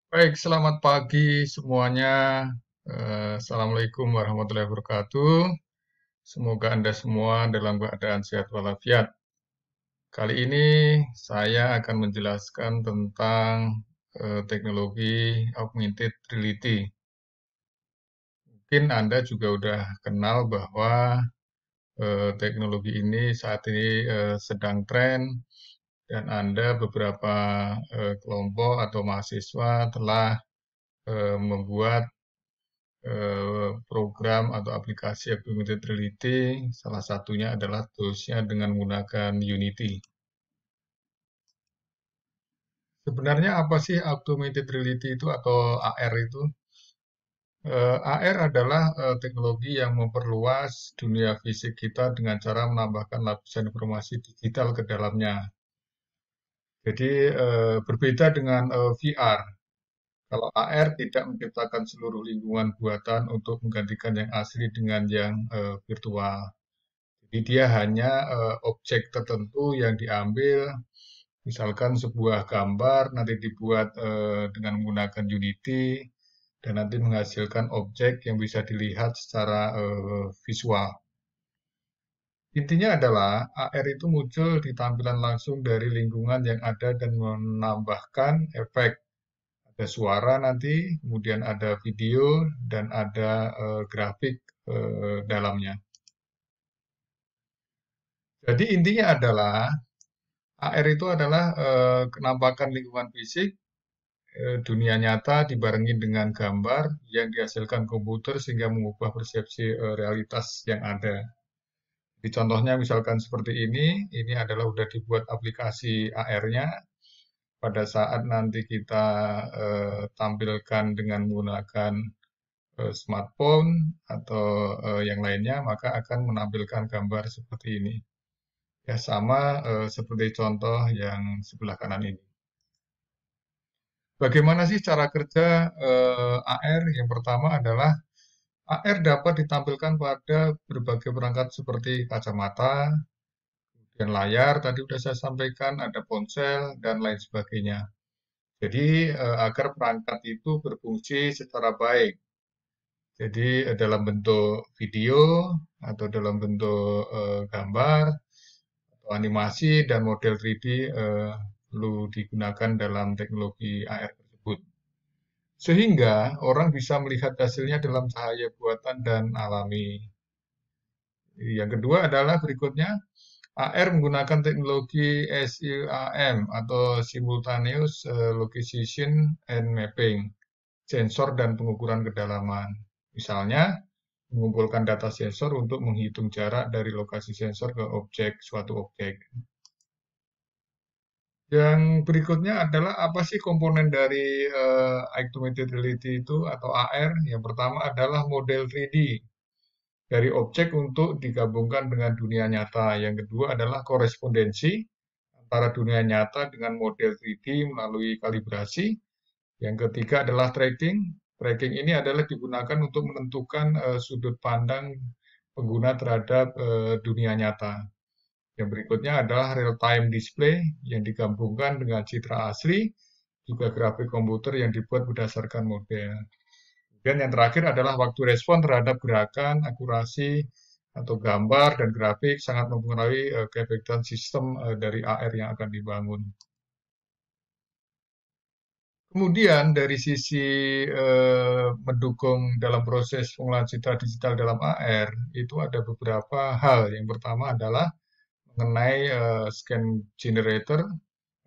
Baik, selamat pagi semuanya. Assalamualaikum warahmatullahi wabarakatuh. Semoga Anda semua dalam keadaan sehat walafiat. Kali ini saya akan menjelaskan tentang teknologi augmented reality. Mungkin Anda juga udah kenal bahwa teknologi ini saat ini sedang tren dan ada beberapa kelompok atau mahasiswa telah membuat program atau aplikasi augmented reality, salah satunya adalah tools-nya dengan menggunakan Unity. Sebenarnya apa sih augmented reality itu atau AR itu? AR adalah teknologi yang memperluas dunia fisik kita dengan cara menambahkan lapisan informasi digital ke dalamnya. Jadi berbeda dengan VR. Kalau AR tidak menciptakan seluruh lingkungan buatan untuk menggantikan yang asli dengan yang virtual. Jadi dia hanya objek tertentu yang diambil, misalkan sebuah gambar nanti dibuat dengan menggunakan Unity dan nanti menghasilkan objek yang bisa dilihat secara visual. Intinya adalah AR itu muncul di tampilan langsung dari lingkungan yang ada dan menambahkan efek. Ada suara nanti, kemudian ada video dan ada grafik dalamnya. Jadi intinya adalah AR itu adalah kenampakan lingkungan fisik, dunia nyata dibarengi dengan gambar yang dihasilkan komputer sehingga mengubah persepsi realitas yang ada. Di contohnya misalkan seperti ini adalah sudah dibuat aplikasi AR-nya. Pada saat nanti kita tampilkan dengan menggunakan smartphone atau yang lainnya, maka akan menampilkan gambar seperti ini. Ya sama seperti contoh yang sebelah kanan ini. Bagaimana sih cara kerja AR? Yang pertama adalah AR dapat ditampilkan pada berbagai perangkat seperti kacamata, kemudian layar, tadi sudah saya sampaikan, ada ponsel, dan lain sebagainya. Jadi agar perangkat itu berfungsi secara baik. Jadi dalam bentuk video atau dalam bentuk gambar atau animasi dan model 3D perlu digunakan dalam teknologi AR tersebut. Sehingga orang bisa melihat hasilnya dalam cahaya buatan dan alami. Yang kedua adalah berikutnya, AR menggunakan teknologi SIAM atau Simultaneous Localization and Mapping, sensor dan pengukuran kedalaman. Misalnya, mengumpulkan data sensor untuk menghitung jarak dari lokasi sensor ke objek, suatu objek. Yang berikutnya adalah apa sih komponen dari augmented reality itu atau AR? Yang pertama adalah model 3D dari objek untuk digabungkan dengan dunia nyata. Yang kedua adalah korespondensi antara dunia nyata dengan model 3D melalui kalibrasi. Yang ketiga adalah tracking. Tracking ini adalah digunakan untuk menentukan sudut pandang pengguna terhadap dunia nyata. Yang berikutnya adalah real-time display yang digabungkan dengan citra asli, juga grafik komputer yang dibuat berdasarkan model. Kemudian yang terakhir adalah waktu respon terhadap gerakan, akurasi, atau gambar dan grafik sangat mempengaruhi keefektifan sistem dari AR yang akan dibangun. Kemudian dari sisi mendukung dalam proses pengolahan citra digital dalam AR, itu ada beberapa hal. Yang pertama adalah mengenai scan generator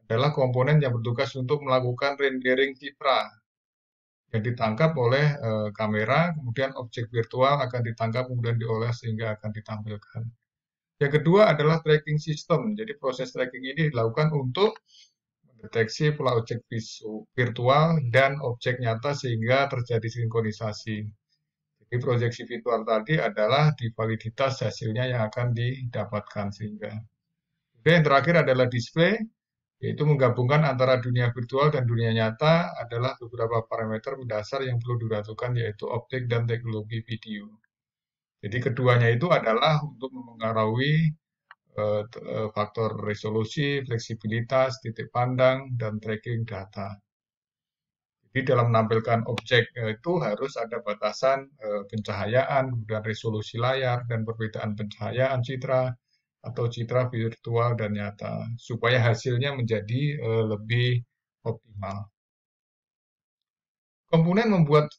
adalah komponen yang bertugas untuk melakukan rendering citra yang ditangkap oleh kamera, kemudian objek virtual akan ditangkap kemudian diolah sehingga akan ditampilkan. Yang kedua adalah tracking system. Jadi proses tracking ini dilakukan untuk mendeteksi pola objek virtual dan objek nyata sehingga terjadi sinkronisasi. Jadi proyeksi virtual tadi adalah di validitas hasilnya yang akan didapatkan sehingga. Kemudian yang terakhir adalah display, yaitu menggabungkan antara dunia virtual dan dunia nyata adalah beberapa parameter mendasar yang perlu dilakukan yaitu optik dan teknologi video. Jadi keduanya itu adalah untuk memengaruhi faktor resolusi, fleksibilitas, titik pandang, dan tracking data. Jadi dalam menampilkan objek itu harus ada batasan pencahayaan, kemudian resolusi layar, dan perbedaan pencahayaan citra atau citra virtual dan nyata, supaya hasilnya menjadi lebih optimal. Komponen membuat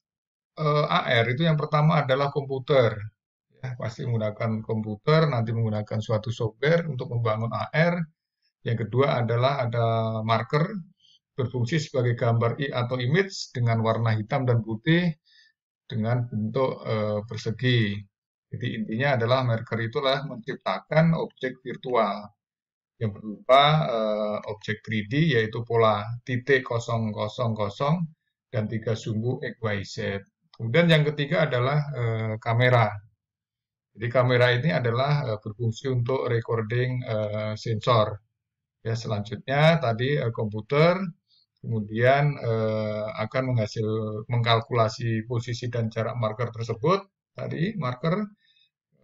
AR itu yang pertama adalah komputer. Ya, pasti menggunakan komputer, nanti menggunakan suatu software untuk membangun AR. Yang kedua adalah ada marker, berfungsi sebagai gambar atau image dengan warna hitam dan putih dengan bentuk persegi. Jadi intinya adalah marker itulah menciptakan objek virtual yang berupa objek 3D yaitu pola titik 000 dan 3 sumbu XYZ. Kemudian yang ketiga adalah kamera. Jadi kamera ini adalah berfungsi untuk recording sensor. Ya, selanjutnya tadi komputer kemudian akan mengkalkulasi posisi dan jarak marker tersebut tadi marker,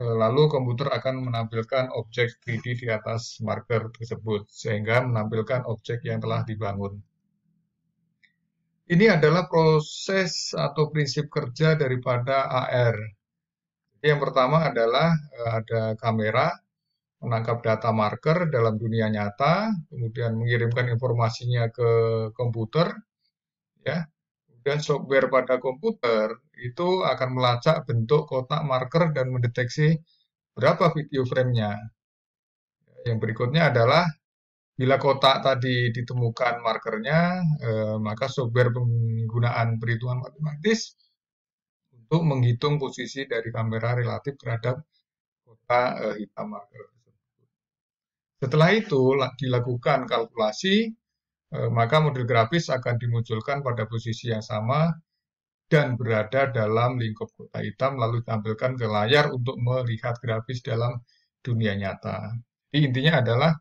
lalu komputer akan menampilkan objek 3D di atas marker tersebut sehingga menampilkan objek yang telah dibangun. Ini adalah proses atau prinsip kerja daripada AR. Yang pertama adalah ada kamera menangkap data marker dalam dunia nyata, kemudian mengirimkan informasinya ke komputer, ya. Kemudian software pada komputer itu akan melacak bentuk kotak marker dan mendeteksi berapa video frame-nya. Yang berikutnya adalah bila kotak tadi ditemukan markernya, maka software penggunaan perhitungan matematis untuk menghitung posisi dari kamera relatif terhadap kotak hitam marker. Setelah itu dilakukan kalkulasi, maka model grafis akan dimunculkan pada posisi yang sama dan berada dalam lingkup kotak hitam lalu ditampilkan ke layar untuk melihat grafis dalam dunia nyata. Jadi intinya adalah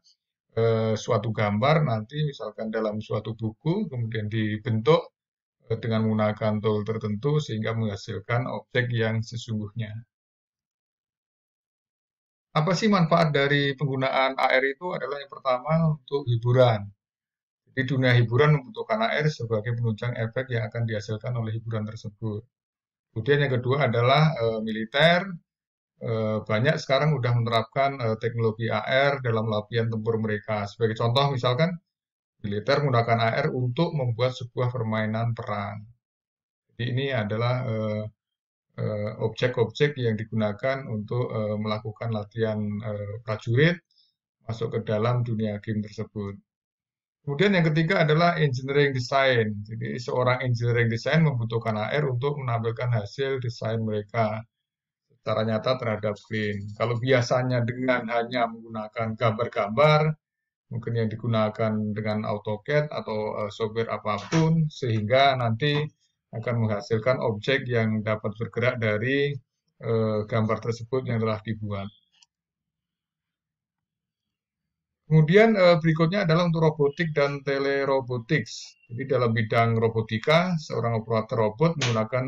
suatu gambar nanti misalkan dalam suatu buku kemudian dibentuk dengan menggunakan tool tertentu sehingga menghasilkan objek yang sesungguhnya. Apa sih manfaat dari penggunaan AR itu adalah yang pertama untuk hiburan. Jadi dunia hiburan membutuhkan AR sebagai penunjang efek yang akan dihasilkan oleh hiburan tersebut. Kemudian yang kedua adalah militer. Banyak sekarang sudah menerapkan teknologi AR dalam latihan tempur mereka. Sebagai contoh misalkan militer menggunakan AR untuk membuat sebuah permainan perang. Jadi ini adalah objek-objek yang digunakan untuk melakukan latihan prajurit masuk ke dalam dunia game tersebut. Kemudian yang ketiga adalah engineering design. Jadi seorang engineering design membutuhkan AR untuk menampilkan hasil desain mereka secara nyata terhadap screen. Kalau biasanya dengan hanya menggunakan gambar-gambar, mungkin yang digunakan dengan AutoCAD atau software apapun, sehingga nanti akan menghasilkan objek yang dapat bergerak dari gambar tersebut yang telah dibuat. Kemudian berikutnya adalah untuk robotik dan telerobotics. Jadi dalam bidang robotika, seorang operator robot menggunakan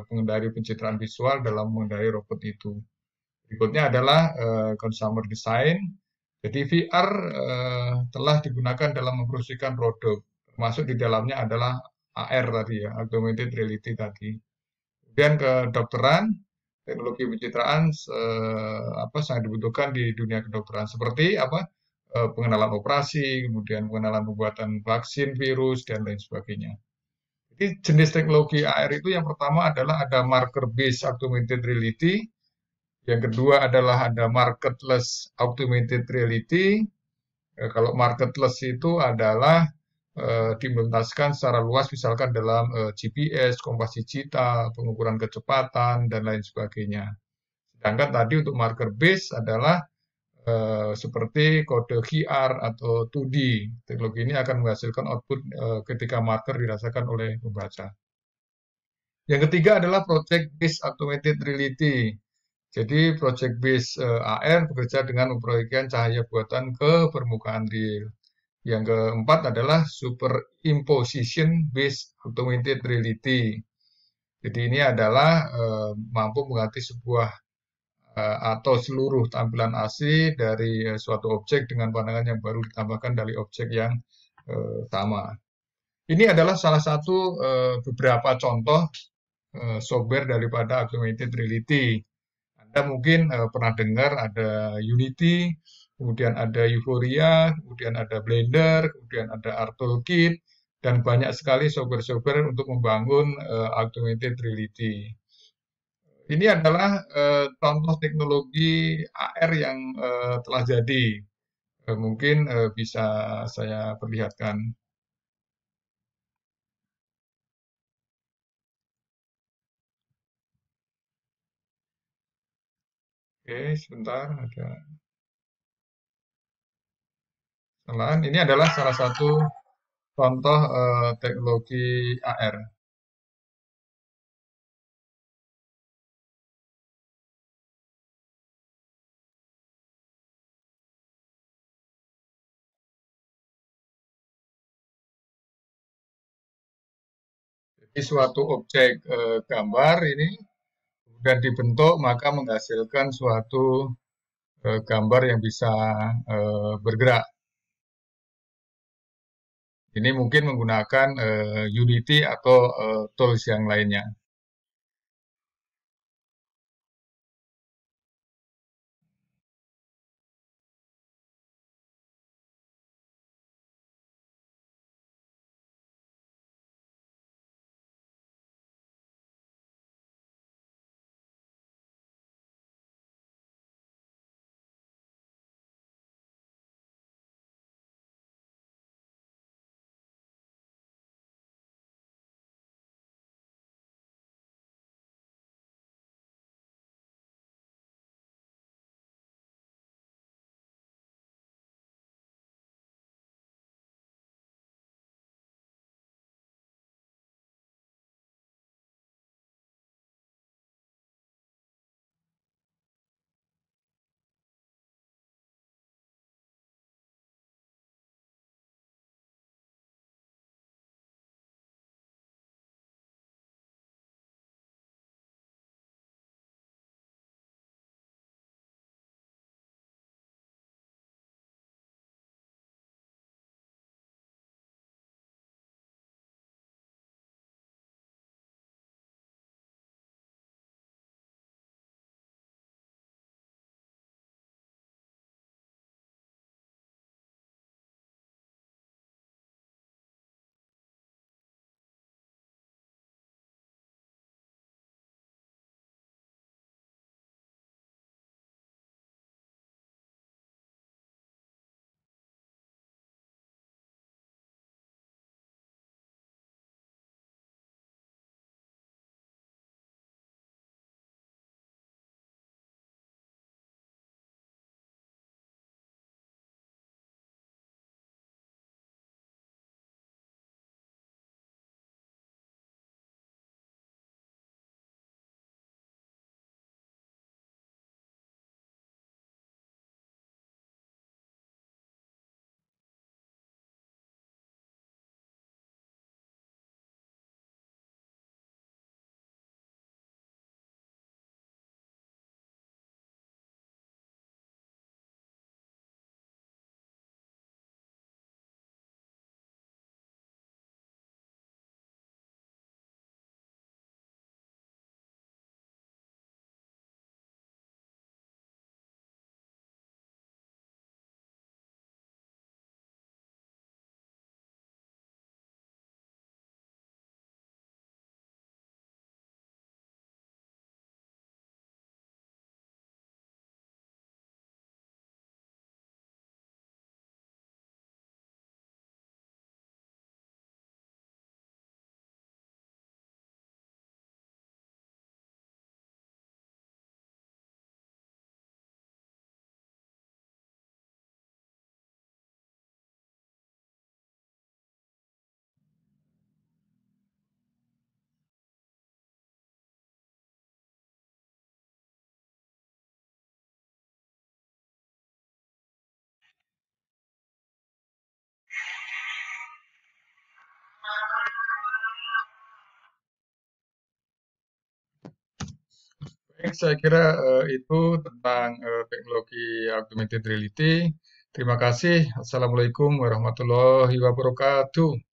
pengendali pencitraan visual dalam mengendali robot itu. Berikutnya adalah consumer design. Jadi VR telah digunakan dalam mempromosikan produk, termasuk di dalamnya adalah AR tadi ya, augmented reality tadi. Kemudian kedokteran, teknologi pencitraan sangat dibutuhkan di dunia kedokteran seperti pengenalan operasi, kemudian pengenalan pembuatan vaksin virus dan lain sebagainya. Jadi jenis teknologi AR itu yang pertama adalah ada marker based augmented reality, yang kedua adalah ada markerless augmented reality. Kalau markerless itu adalah diimplementasikan secara luas misalkan dalam GPS, kompas digital, pengukuran kecepatan, dan lain sebagainya. Sedangkan tadi untuk marker base adalah seperti kode QR atau 2D. Teknologi ini akan menghasilkan output ketika marker dirasakan oleh pembaca. Yang ketiga adalah project based augmented reality. Jadi project based AR bekerja dengan memproyekkan cahaya buatan ke permukaan real. Yang keempat adalah superimposition based augmented reality. Jadi ini adalah mampu mengganti sebuah atau seluruh tampilan asli dari suatu objek dengan pandangan yang baru ditambahkan dari objek yang sama. Ini adalah salah satu beberapa contoh software daripada augmented reality. Anda mungkin pernah dengar ada Unity, kemudian ada Euphoria, kemudian ada Blender, kemudian ada AutoKit, dan banyak sekali software-software untuk membangun augmented reality. Ini adalah contoh teknologi AR yang telah jadi. Mungkin bisa saya perlihatkan. Oke, sebentar. Ada kesalahan. Ini adalah salah satu contoh teknologi AR. Jadi suatu objek gambar ini kemudian dibentuk maka menghasilkan suatu gambar yang bisa bergerak. Ini mungkin menggunakan Unity atau tools yang lainnya. Baik, saya kira itu tentang teknologi augmented reality. Terima kasih. Assalamualaikum warahmatullahi wabarakatuh.